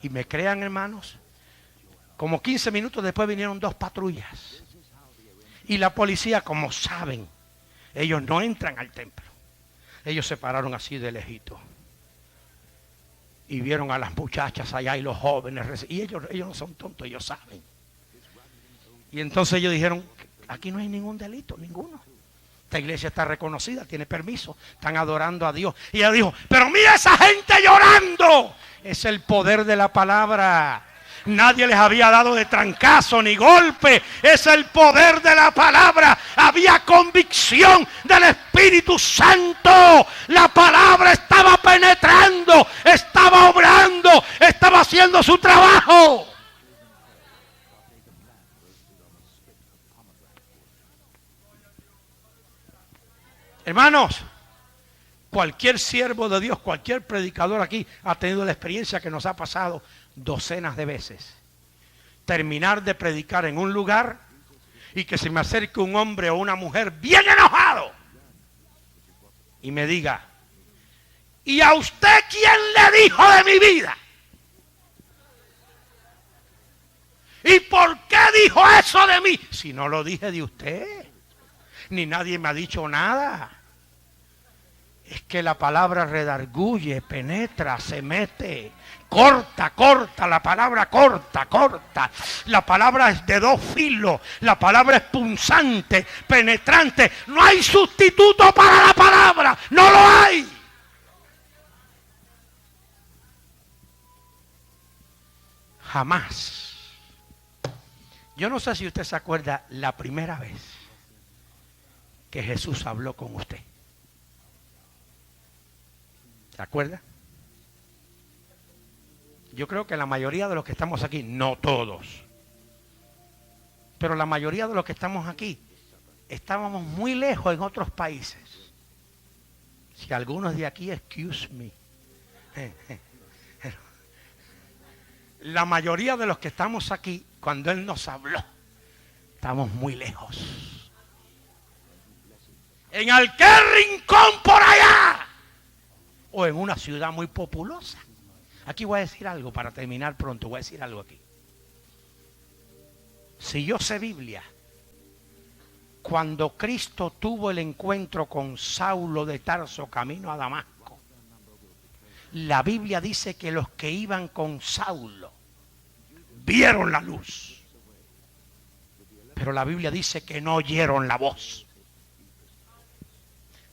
Y me crean, hermanos, como 15 minutos después vinieron 2 patrullas. Y la policía, como saben, ellos no entran al templo. Ellos se pararon así de lejito. Y vieron a las muchachas allá y los jóvenes. Y ellos no son tontos, ellos saben. Y entonces ellos dijeron: aquí no hay ningún delito, ninguno. Esta iglesia está reconocida, tiene permiso, están adorando a Dios. Y ella dijo: pero mira esa gente llorando. Es el poder de la palabra. Nadie les había dado de trancazo ni golpe. Es el poder de la palabra. Había convicción del Espíritu Santo. La palabra estaba penetrando, estaba obrando, estaba haciendo su trabajo. Hermanos, cualquier siervo de Dios, cualquier predicador aquí ha tenido la experiencia que nos ha pasado docenas de veces. Terminar de predicar en un lugar y que se me acerque un hombre o una mujer bien enojado y me diga: ¿y a usted quién le dijo de mi vida? ¿Y por qué dijo eso de mí? Si no lo dije de usted, ni nadie me ha dicho nada. Es que la palabra redarguye, penetra, se mete, corta, la palabra corta. La palabra es de 2 filos, la palabra es punzante, penetrante. No hay sustituto para la palabra, no lo hay. Jamás. Yo no sé si usted se acuerda la primera vez que Jesús habló con usted. ¿Se acuerda? Yo creo que la mayoría de los que estamos aquí, no todos, pero la mayoría de los que estamos aquí, estábamos muy lejos en otros países. Si algunos de aquí, excuse me. La mayoría de los que estamos aquí, cuando Él nos habló, estamos muy lejos. En aquel rincón por allá, o en una ciudad muy populosa. Aquí voy a decir algo para terminar pronto, voy a decir algo aquí. Si yo sé Biblia, cuando Cristo tuvo el encuentro con Saulo de Tarso camino a Damasco, la Biblia dice que los que iban con Saulo vieron la luz, pero la Biblia dice que no oyeron la voz,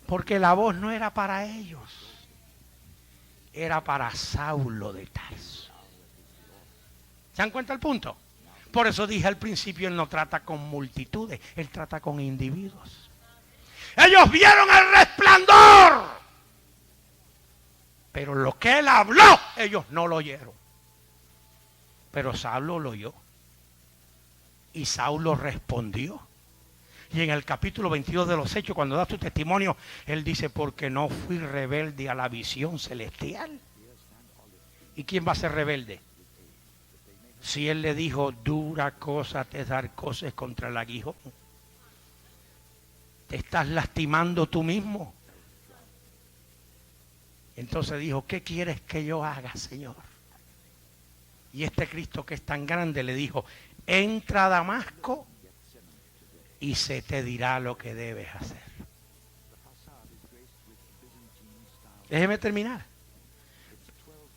porque la voz no era para ellos, era para Saulo de Tarso. ¿Se dan cuenta el punto? Por eso dije al principio, Él no trata con multitudes, Él trata con individuos. Ellos vieron el resplandor, pero lo que Él habló, ellos no lo oyeron. Pero Saulo lo oyó. Y Saulo respondió. Y en el capítulo 22 de los Hechos, cuando da su testimonio, él dice: porque no fui rebelde a la visión celestial. ¿Y quién va a ser rebelde? Si él le dijo: dura cosa te es dar cosas contra el aguijón. Te estás lastimando tú mismo. Entonces dijo: ¿qué quieres que yo haga, Señor? Y este Cristo que es tan grande le dijo: entra a Damasco y se te dirá lo que debes hacer. Déjeme terminar.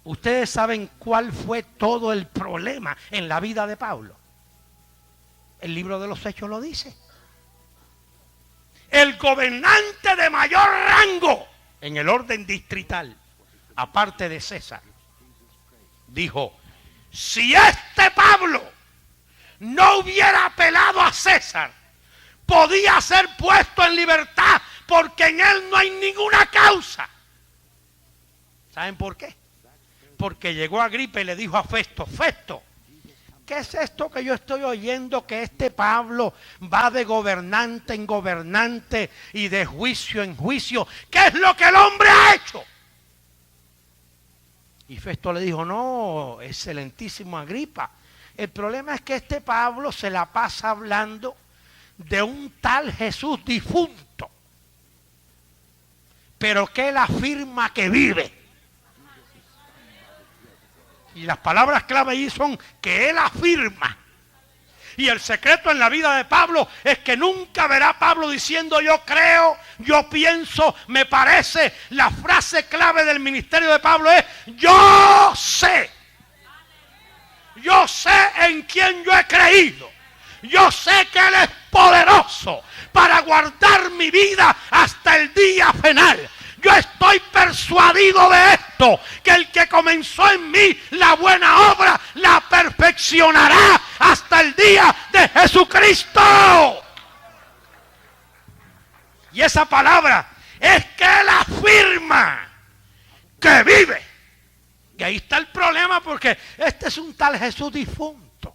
Ustedes saben cuál fue todo el problema en la vida de Pablo. El libro de los Hechos lo dice. El gobernante de mayor rango en el orden distrital, aparte de César, dijo: si este Pablo no hubiera apelado a César, podía ser puesto en libertad porque en él no hay ninguna causa. ¿Saben por qué? Porque llegó Agripa y le dijo a Festo, Festo, ¿qué es esto que yo estoy oyendo que este Pablo va de gobernante en gobernante y de juicio en juicio? ¿Qué es lo que el hombre ha hecho? Y Festo le dijo, no, excelentísimo Agripa, el problema es que este Pablo se la pasa hablando de un tal Jesús difunto, pero que él afirma que vive. Y las palabras clave ahí son que él afirma. Y el secreto en la vida de Pablo es que nunca verá a Pablo diciendo yo creo, yo pienso, me parece. La frase clave del ministerio de Pablo es yo sé. Yo sé en quién yo he creído. Yo sé que Él es poderoso para guardar mi vida hasta el día final. Yo estoy persuadido de esto, que el que comenzó en mí la buena obra la perfeccionará hasta el día de Jesucristo. Y esa palabra es que Él afirma que vive. Y ahí está el problema, porque este es un tal Jesús difunto.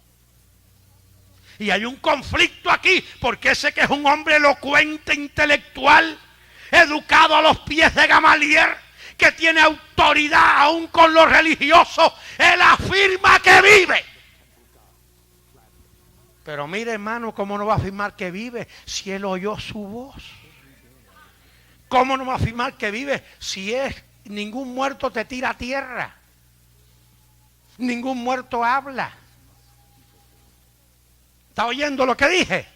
Y hay un conflicto aquí, porque ese que es un hombre elocuente, intelectual, educado a los pies de Gamaliel, que tiene autoridad aún con los religiosos, él afirma que vive. Pero mire, hermano, ¿cómo no va a afirmar que vive si él oyó su voz? ¿Cómo no va a afirmar que vive si es ningún muerto te tira a tierra? Ningún muerto habla. ¿Está oyendo lo que dije?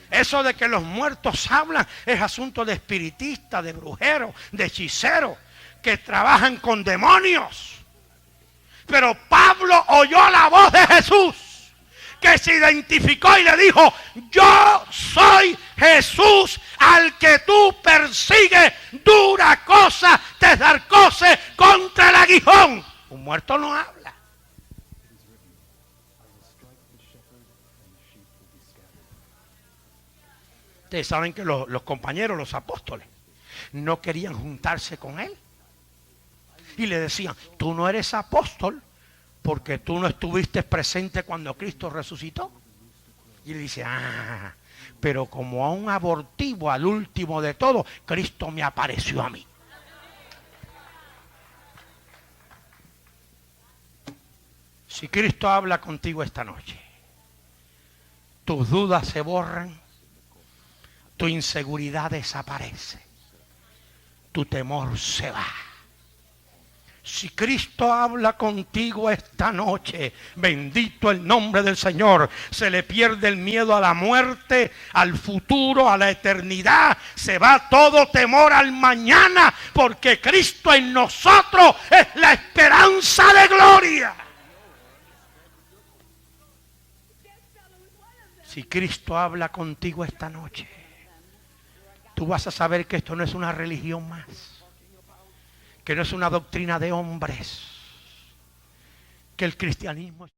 Eso de que los muertos hablan es asunto de espiritistas, de brujeros, de hechiceros, que trabajan con demonios. Pero Pablo oyó la voz de Jesús, que se identificó y le dijo, yo soy Jesús al que tú persigues, dura cosa te darcose contra el aguijón. Un muerto no habla. Ustedes saben que los compañeros, los apóstoles, no querían juntarse con él. Y le decían, tú no eres apóstol porque tú no estuviste presente cuando Cristo resucitó. Y él dice, pero como a un abortivo, al último de todo, Cristo me apareció a mí. Si Cristo habla contigo esta noche, tus dudas se borran, tu inseguridad desaparece, tu temor se va. Si Cristo habla contigo esta noche, bendito el nombre del Señor, se le pierde el miedo a la muerte, al futuro, a la eternidad, se va todo temor al mañana, porque Cristo en nosotros es la esperanza de gloria. Si Cristo habla contigo esta noche, tú vas a saber que esto no es una religión más, que no es una doctrina de hombres, que el cristianismo